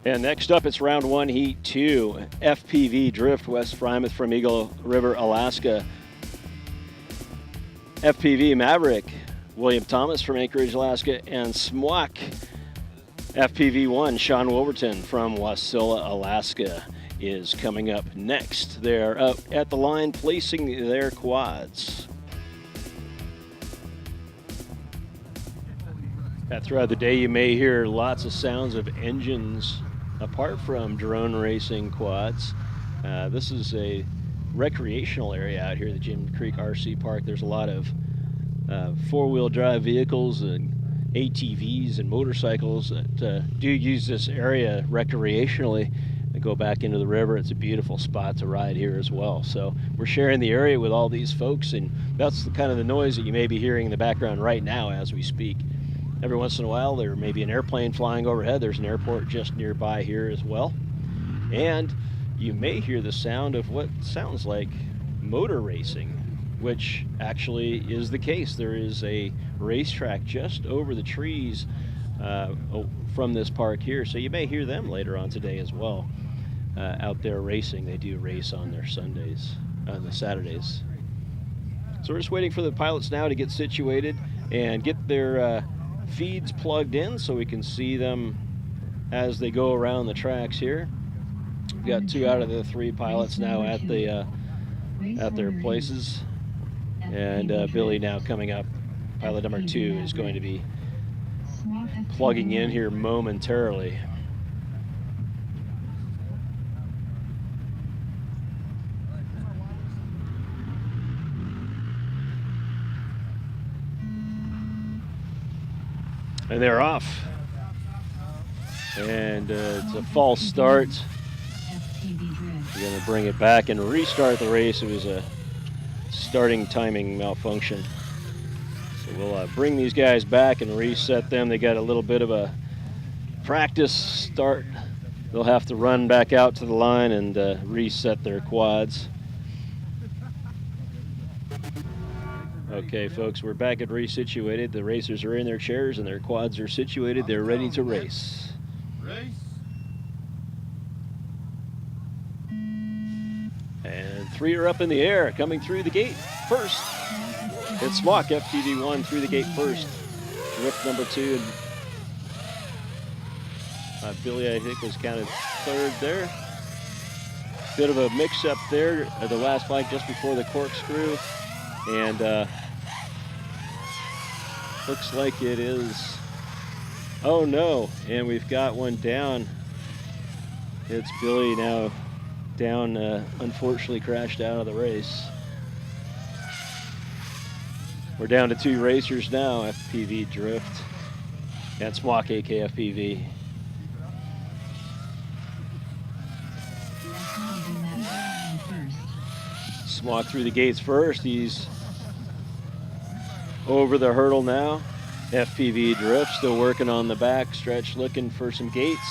And next up, it's round one, heat two. FPV Drift, West Frymouth from Eagle River, Alaska. FPV Maverick, William Thomas from Anchorage, Alaska. And SMWAC FPV1, Sean Wolverton from Wasilla, Alaska, is coming up next. They're up at the line placing their quads. Throughout the day, you may hear lots of sounds of engines apart from drone racing quads. This is a recreational area out here at the Jim Creek RC Park. There's a lot of four-wheel drive vehicles and ATVs and motorcycles that do use this area recreationally and go back into the river. It's a beautiful spot to ride here as well. So we're sharing the area with all these folks, and that's the kind of the noise that you may be hearing in the background right now as we speak. Every once in a while, there may be an airplane flying overhead. There's an airport just nearby here as well. And you may hear the sound of what sounds like motor racing, which actually is the case. There is a racetrack just over the trees from this park here. So you may hear them later on today as well out there racing. They do race on their Sundays, on the Saturdays. So we're just waiting for the pilots now to get situated and get their feeds plugged in so we can see them as they go around the tracks here. We've got 2 out of the 3 pilots now at their places, and Billy now coming up. Pilot number 2 is going to be plugging in here momentarily. And they're off. And it's a false start. We're going to bring it back and restart the race. It was a starting timing malfunction. So we'll bring these guys back and reset them. They got a little bit of a practice start. They'll have to run back out to the line and reset their quads. Okay, folks, we're back at resituated. The racers are in their chairs and their quads are situated. They're ready to race. And 3 are up in the air, coming through the gate first. It's SMWAC FPV1 through the gate first. Drift number 2. And Billy, I think, was counted 3rd there. Bit of a mix-up there at the last bike just before the corkscrew. And looks like it is, oh no, and we've got one down. It's Billy now down, unfortunately crashed out of the race. We're down to 2 racers now, FPV Drift and SMWAC AKFPV. SMWAC through the gates first. He's over the hurdle now. FPV Drift still working on the back stretch, looking for some gates.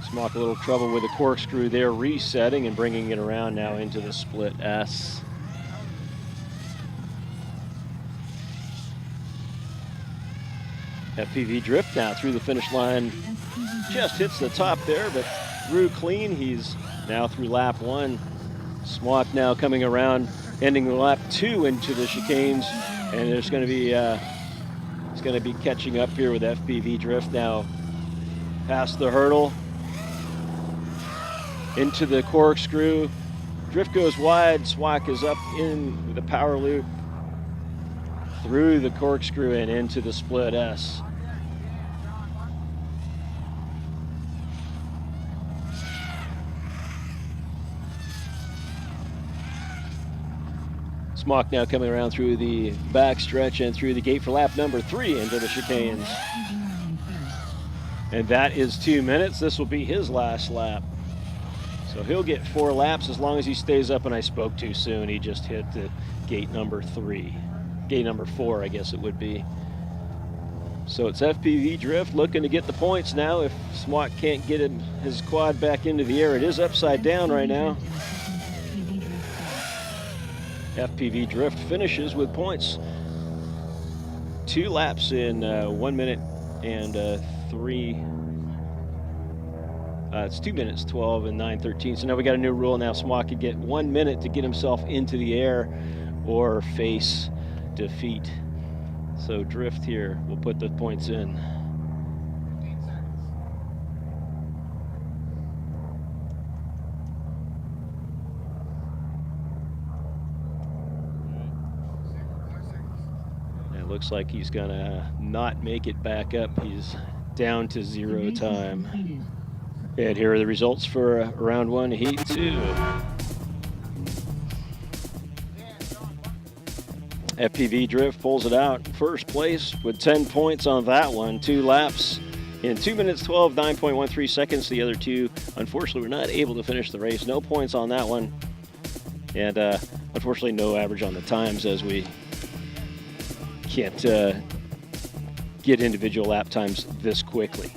SMWAC a little trouble with the corkscrew there, resetting and bringing it around now into the split S. FPV Drift now through the finish line. Just hits the top there, but through clean. He's now through lap 1. SMWAC now coming around, ending lap 2 into the chicanes, and there's going to be it's going to be catching up here with FPV Drift now. Past the hurdle, into the corkscrew. Drift goes wide. SMWAC is up in the power loop, through the corkscrew and into the split S. SMWAC now coming around through the back stretch and through the gate for lap number 3 into the chicanes. And that is 2 minutes. This will be his last lap. So he'll get 4 laps as long as he stays up, and I spoke too soon. He just hit the gate number 3. Gate number 4, I guess it would be. So it's FPV Drift looking to get the points now. If SMWAC can't get his quad back into the air, it is upside down right now. FPV Drift finishes with points. 2 laps in 1 minute and it's 2 minutes, 12 and 9:13. So now we got a new rule. Now Smock could get 1 minute to get himself into the air or face defeat. So drift here, we'll put the points in. It looks like he's gonna not make it back up. He's down to 0 time. And here are the results for round 1, heat 2. FPV Drift pulls it out. First place with 10 points on that one. 2 laps in 2 minutes, 12, 9.13 seconds. The other 2, unfortunately, were not able to finish the race. No points on that one. And unfortunately, no average on the times, as we can't get individual lap times this quickly.